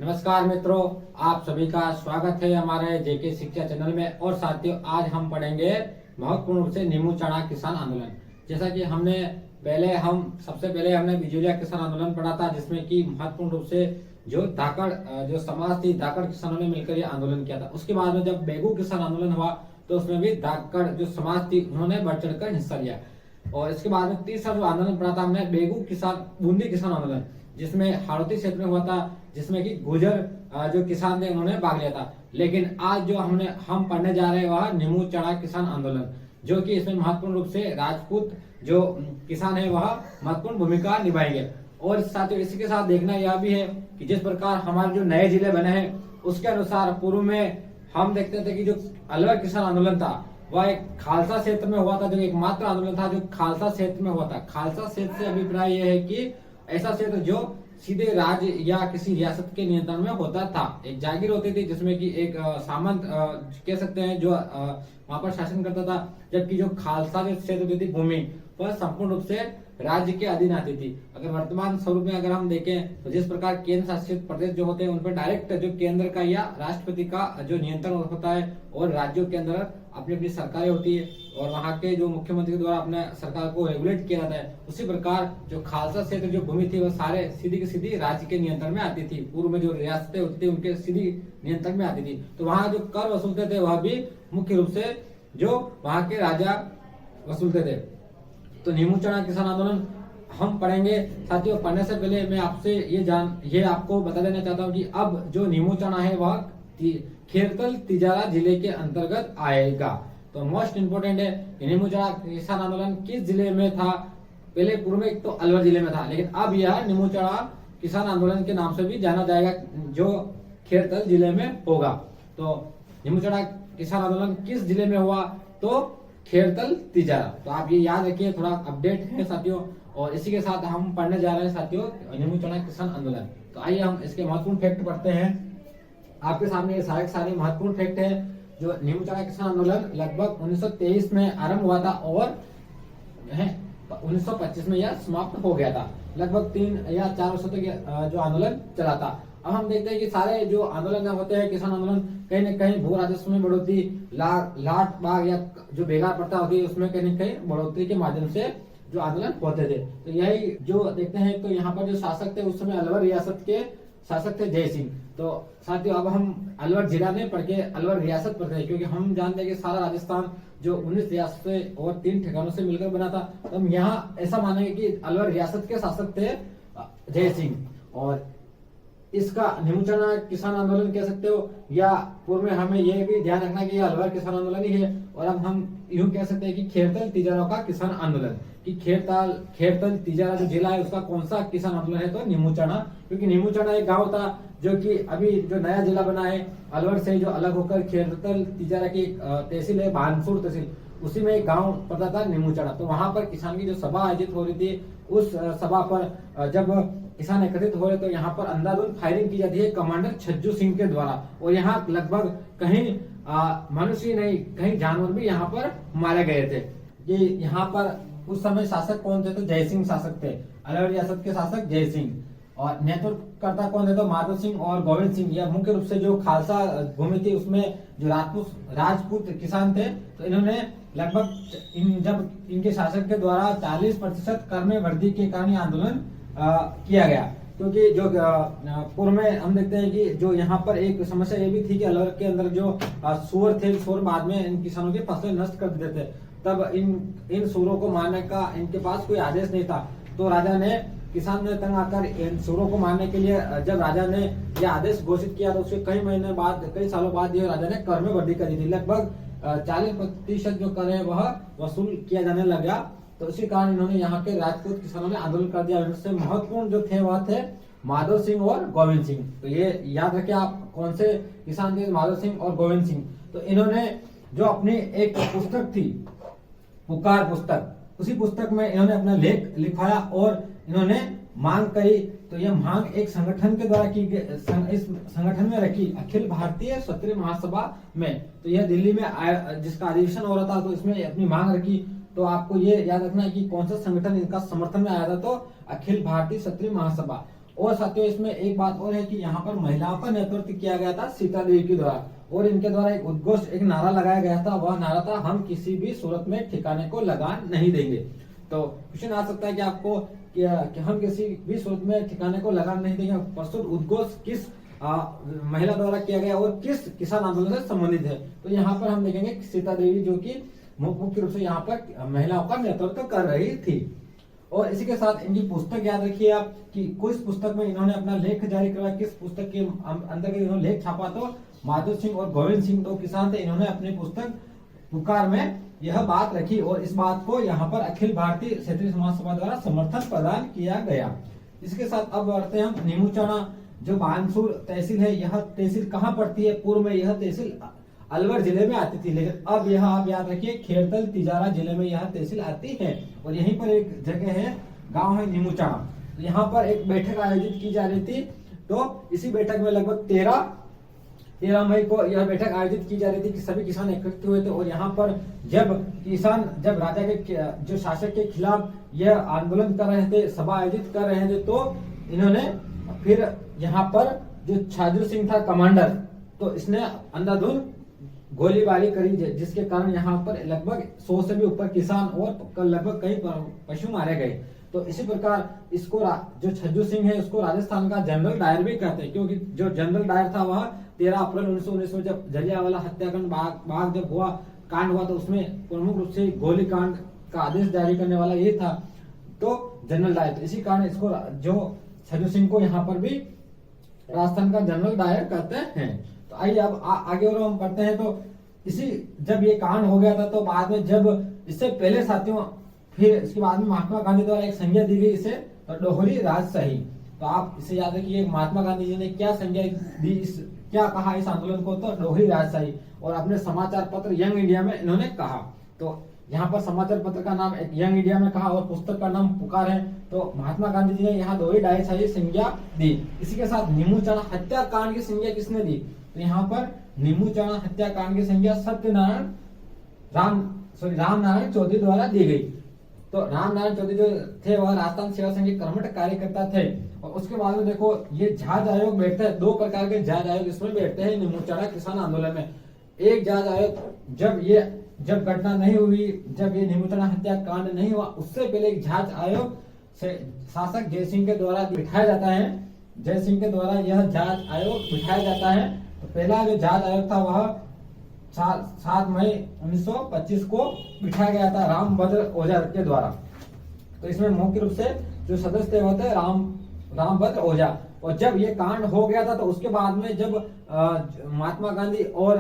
नमस्कार मित्रों, आप सभी का स्वागत है हमारे जेके शिक्षा चैनल में। और साथियों, आज हम पढ़ेंगे महत्वपूर्ण रूप से नींबू चढ़ा किसान आंदोलन। जैसा कि सबसे पहले हमने बिजोलिया किसान आंदोलन पढ़ा था, जिसमें कि महत्वपूर्ण रूप से जो समाज थी धाकड़ किसानों ने मिलकर ये आंदोलन किया था। उसके बाद में जब बेगू किसान आंदोलन हुआ तो उसमें भी धाकड़ जो समाज थी उन्होंने बढ़ चढ़ कर हिस्सा लिया। और इसके बाद में तीसरा जो आंदोलन पढ़ा था हमने बूंदी किसान आंदोलन, जिसमें हाड़ौती क्षेत्र में हुआ था, जिसमें कि गुर्जर जो किसान थे उन्होंने भाग लिया था। लेकिन आज जो हम पढ़ने जा रहे हैं वह नींबू चढ़ा किसान आंदोलन, जो कि इसमें महत्वपूर्ण रूप से राजपूत जो किसान है वह महत्वपूर्ण भूमिका निभाएंगे। और साथियों, इसी के साथ देखना यह भी है कि जिस प्रकार हमारे जो नए जिले बने हैं उसके अनुसार पूर्व में हम देखते थे कि जो अलवर किसान आंदोलन था वह एक खालसा क्षेत्र में हुआ था, जो एकमात्र आंदोलन था जो खालसा क्षेत्र में हुआ था। खालसा क्षेत्र से अभिप्राय यह है कि ऐसा क्षेत्र जो सीधे राज्य या किसी रियासत के नियंत्रण में होता था। एक जागीर होती थी जिसमें कि एक सामंत कह सकते हैं जो वहां पर शासन करता था, जबकि जो खालसा क्षेत्र थी भूमि वह संपूर्ण रूप से राज्य के अधीन आती थी। अगर वर्तमान स्वरूप में अगर हम देखें तो जिस प्रकार केंद्र शासित प्रदेश जो होते हैं उन पर डायरेक्ट जो केंद्र का या राष्ट्रपति का जो नियंत्रण होता है, और राज्यों के अंदर अपनी अपनी सरकारें होती है और वहां के जो मुख्यमंत्री द्वारा अपने सरकार को रेगुलेट किया जाता है। उसी प्रकार जो खालसा क्षेत्र जो भूमि थी वह सारे सीधी की सीधी राज्य के नियंत्रण में आती थी। पूर्व में जो रियासतें होती थी उनके सीधी नियंत्रण में आती थी। तो वहां जो कर वसूलते थे वह भी मुख्य रूप से जो वहां के राजा वसूलते थे। तो नींबू चढ़ा किसान आंदोलन हम पढ़ेंगे। साथियों, पढ़ने से पहले मैं आपसे ये आपको बता देना चाहता हूँ कि अब जो नींबू चढ़ा है वह खेरतल तिजारा जिले के अंतर्गत आएगा। तो मोस्ट इंपोर्टेंट है कि नींबू चढ़ा किसान आंदोलन किस जिले में था। पहले पूर्व में तो अलवर जिले में था, लेकिन अब यह नींबू चढ़ा किसान आंदोलन के नाम से भी जाना जाएगा, जो खेरतल जिले में होगा। तो नींबू चढ़ा किसान आंदोलन किस जिले में हुआ, तो खेरतल तिजारा। तो आप ये याद रखिए, थोड़ा अपडेट है साथियों। और इसी के साथ हम पढ़ने जा रहे हैं साथियों नींबू चढ़ा किसान आंदोलन। तो आइए हम इसके महत्वपूर्ण फैक्ट पढ़ते हैं। आपके सामने ये सारे महत्वपूर्ण फैक्ट है। जो नींबू चढ़ा किसान आंदोलन लगभग 1923 में आरंभ हुआ था और 1925 में यह समाप्त हो गया था। लगभग 3 या 4 वर्षों तक जो आंदोलन चला था। अब हम देखते हैं कि सारे जो आंदोलन होते हैं किसान आंदोलन, कहीं न कहीं भू राजस्व में बढ़ोतरी, लाट बाग या जो बेकार प्रथा होती है उसमें कहीं न कहीं बढ़ोतरी के माध्यम से जो आंदोलन होते थे। तो यही जो देखते हैं, तो यहाँ पर जो शासक थे उस समय अलवर रियासत के शासक थे जय सिंह। तो साथियों, अब हम अलवर जिला नहीं पढ़ के अलवर रियासत पढ़ते हैं, क्योंकि हम जानते हैं कि सारा राजस्थान जो 19 रियासतें और 3 ठिकानों से मिलकर बना था। तो हम यहाँ ऐसा मानेंगे कि अलवर रियासत के शासक थे जय सिंह। और इसका नींबू चढ़ा किसान आंदोलन कह सकते हो, या पूर्व में हमें यह भी ध्यान रखना कि अलवर किसान आंदोलन ही है। और अब हम यूं कह सकते हैं कि खेरतल तिजारा का किसान आंदोलन, कि खेरतल तिजारा जो जिला है उसका कौन सा किसान आंदोलन है, तो नींबू चढ़ा। क्योंकि नींबू चढ़ा एक गाँव था जो कि अभी जो नया जिला बना है अलवर से जो अलग होकर खेरतल तिजारा की तहसील है भानपुर तहसील, उसी में एक गाँव पड़ता था नींबू चढ़ा। तो वहां पर किसान की जो सभा आयोजित हो रही थी, उस सभा पर जब किसान एकत्रित हो रहे तो यहाँ पर अंधाधुंध फायरिंग की जाती है कमांडर छज्जू सिंह के द्वारा। और यहाँ लगभग कहीं मनुष्य नहीं कहीं जानवर भी यहाँ पर मारे गए थे। ये यहाँ पर उस समय शासक कौन थे, तो जय सिंह शासक थे, अलवर रियासत के शासक जय सिंह। और नेतृत्वकर्ता कौन थे, तो माधव सिंह और गोविंद सिंह। यह मुख्य रूप से जो खालसा भूमि थी उसमें जो राजपूत किसान थे, तो इन्होंने लगभग जब इनके शासक के द्वारा 40% कर में वृद्धि के कारण आंदोलन किया गया। क्योंकि जो पूर्व में हम देखते हैं कि जो यहाँ पर एक समस्या ये भी थी कि अलवर के अंदर जो सूअर थे, सूअर बाद में इन किसानों की फसलें नष्ट कर देते थे। तब इन सूअरों को मारने का इनके पास कोई आदेश नहीं था। तो राजा ने किसान ने तंग आकर इन सूअरों को मारने के लिए जब राजा ने यह आदेश घोषित किया तो उसके कई सालों बाद ये राजा ने कर में वृद्धि कर दी थी। लगभग 40% जो कर है वह वसूल किया जाने लगा। तो इसी कारण इन्होंने यहाँ के राजपूत किसानों ने आंदोलन कर दिया। इनसे महत्वपूर्ण जो थे वह थे माधव सिंह और गोविंद सिंह। तो ये याद रखिए आप कौन से किसान थे, माधव सिंह और गोविंद सिंह। तो इन्होंने जो अपनी एक पुस्तक थी पुकार पुस्तक, उसी पुस्तक में इन्होंने अपना लेख लिखवाया और इन्होंने मांग करी। तो यह मांग एक संगठन के द्वारा की गई, इस संगठन में रखी अखिल भारतीय क्षत्रिय महासभा में। तो यह दिल्ली में जिसका अधिवेशन हो रहा था, तो इसमें अपनी मांग रखी। तो आपको ये याद रखना है कि कौन सा संगठन इनका समर्थन में आया था, तो अखिल भारतीय क्षत्रिय महासभा। और साथियों इसमें एक बात और है कि यहाँ पर महिलाओं का नेतृत्व किया गया था सीता देवी के द्वारा, और इनके द्वारा एक उद्घोष एक नारा लगाया गया था, वह नारा था हम किसी भी सूरत में ठिकाने को लगान नहीं देंगे। तो क्वेश्चन आ सकता है कि आपको कि हम किसी भी सूरत में ठिकाने को लगान नहीं देंगे, प्रस्तुत उद्घोष किस महिला द्वारा किया गया और किस किसान आंदोलन से संबंधित है। तो यहाँ पर हम देखेंगे सीता देवी जो कि मुख्य रूप से यहाँ पर महिलाओं का नेतृत्व कर रही थी। और इसी के साथ इनकी पुस्तक याद रखिए आप कि किस पुस्तक में इन्होंने अपना लेख जारी करवाया, किस पुस्तक के अंदर इन्होंने लेख छापा, तो माधव सिंह और गोविंद सिंह दो किसान थे, इन्होंने अपनी पुस्तक पुकार में यह बात रखी और इस बात को यहाँ पर अखिल भारतीय क्षेत्रीय समाज सभा द्वारा समर्थन प्रदान किया गया। इसके साथ अब बढ़ते हैं हम नीमूचाना जो बानसूर तहसील है, यह तहसील कहाँ पड़ती है? पूर्व में यह तहसील अलवर जिले में आती थी, लेकिन अब यह आप याद रखिए खेरतल तिजारा जिले में यह तहसील आती है। और यहीं पर एक जगह है, गांव है नीमूचाना, यहाँ पर एक बैठक आयोजित की जा रही थी। तो इसी बैठक में लगभग 13 मई को यह बैठक आयोजित की जा रही थी कि सभी किसान एकत्रित हुए थे। और यहाँ पर जब राजा के जो शासक के खिलाफ यह आंदोलन कर रहे थे, सभा आयोजित कर रहे थे, तो इन्होंने फिर यहाँ पर जो छाजू सिंह था कमांडर, तो इसने अंधाधुंध गोलीबारी करी, जिसके कारण यहाँ पर लगभग 100 से भी ऊपर किसान और लगभग कई पशु मारे गए। तो इसी प्रकार इसको जो छज्जू सिंह है उसको राजस्थान का जनरल डायर भी कहते हैं, क्योंकि जो जनरल डायर था वह 13 अप्रैल 1919 में जब जलियांवाला हत्याकांड बाग जब कांड हुआ तो उसमें प्रमुख रूप से गोली कांड का आदेश जारी करने वाला ये था, तो जनरल डायर। तो इसी कारण इसको जो छज्जू सिंह को यहाँ पर भी राजस्थान का जनरल डायर कहते हैं। तो आइए अब आगे और हम पढ़ते हैं। तो इसी जब ये कांड हो गया था तो बाद में जब इससे पहले साथियों फिर इसके बाद में महात्मा गांधी द्वारा एक संज्ञा दी गई इसे, तो डोहरी राजशाही। तो आप इसे याद रखिए महात्मा गांधी जी ने क्या संज्ञा दी, क्या कहा इस आंदोलन को, तो डोहरी राजशाही। और अपने समाचार पत्र यंग इंडिया में इन्होंने कहा। तो यहाँ पर समाचार पत्र का नाम एक यंग इंडिया में कहा और पुस्तक का नाम पुकार है। तो महात्मा गांधी जी ने यहाँ डोहरी राजशाही संज्ञा दी। इसी के साथ नीमूचाना हत्याकांड की संज्ञा किसने दी? तो यहाँ पर नीमूचाना हत्याकांड की संज्ञा रामनारायण चौधरी द्वारा दी गई। तो रामनारायण चौधरी जो थे वह राजस्थान सेवा संघ के कर्मठ कार्यकर्ता थे। और उसके बाद में देखो ये जांच आयोग बैठते हैं, 2 प्रकार के जांच आयोग इसमें बैठते हैं नीमूचाना किसान आंदोलन में। एक जांच आयोग जब घटना नहीं हुई, जब ये नीमूचाना हत्याकांड नहीं हुआ, उससे पहले एक जांच आयोग से शासक जय सिंह के द्वारा बिठाया जाता है। जय सिंह के द्वारा यह जांच आयोग बिठाया जाता है। तो पहला जो जांच आयोग था वह 7 मई 1925 को बिठाया गया था रामभद्र ओझा के द्वारा। तो इसमें मुख्य रूप से जो सदस्य थे रामभद्र ओझा। और जब ये कांड हो गया था तो उसके बाद में जब महात्मा गांधी और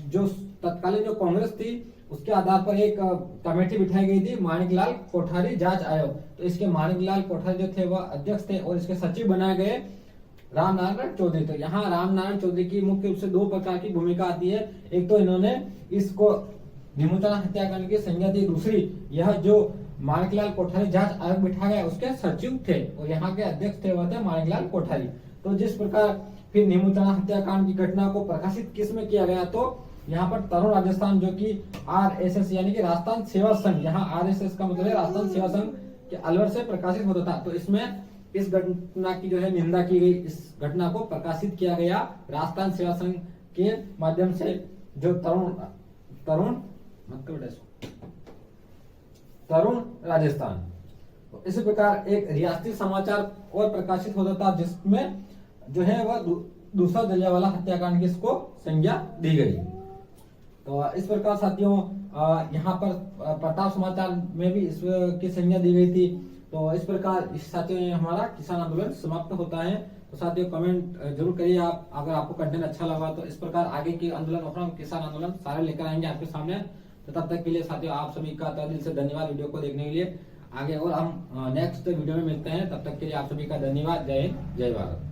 जो तत्कालीन जो कांग्रेस थी उसके आधार पर एक कमेटी बिठाई गई थी माणिकलाल कोठारी जांच आयोग। तो इसके माणिकलाल कोठारी जो थे वह अध्यक्ष थे और इसके सचिव बनाए गए रामनारायण चौधरी। तो यहाँ रामनारायण चौधरी की मुख्य रूप से 2 प्रकार की भूमिका आती है। एक तो इन्होंने इसको नीमूचाना हत्याकांड की संज्ञा दी, दूसरी यह जो माणिकलाल कोठारी जांच आयोग बिठा गया उसके सचिव थे और यहाँ के अध्यक्ष थे वह थे माणिकलाल कोठारी। तो जिस प्रकार फिर नीमूचाना हत्याकांड की घटना को प्रकाशित किस में किया गया, तो यहाँ पर तरुण राजस्थान जो कि RSS यानी कि राजस्थान सेवा संघ, यहाँ RSS का मतलब है राजस्थान सेवा संघ के अलवर से प्रकाशित होता था। तो इसमें इस घटना की जो है निंदा की गई, इस घटना को प्रकाशित किया गया राजस्थान सेवा संघ के माध्यम से। जो तरुण राजस्थान, तो इसी प्रकार एक रियासती समाचार और प्रकाशित होता था जिसमें जो है वह दूसरा जलियांवाला हत्याकांड की इसको संज्ञा दी गई। तो इस प्रकार साथियों यहाँ पर प्रताप समाचार में भी इसकी संज्ञा दी गई थी। तो इस प्रकार इस साथियों हमारा किसान आंदोलन समाप्त होता है। तो साथियों कमेंट जरूर करिए आप, अगर आपको कंटेंट अच्छा लगा तो इस प्रकार आगे के आंदोलन और हम किसान आंदोलन सारे लेकर आएंगे आपके सामने। तो तब तक के लिए साथियों आप सभी का तहे दिल से धन्यवाद वीडियो को देखने के लिए। आगे और हम नेक्स्ट वीडियो में मिलते हैं, तब तक के लिए आप सभी का धन्यवाद। जय हिंद, जय भारत।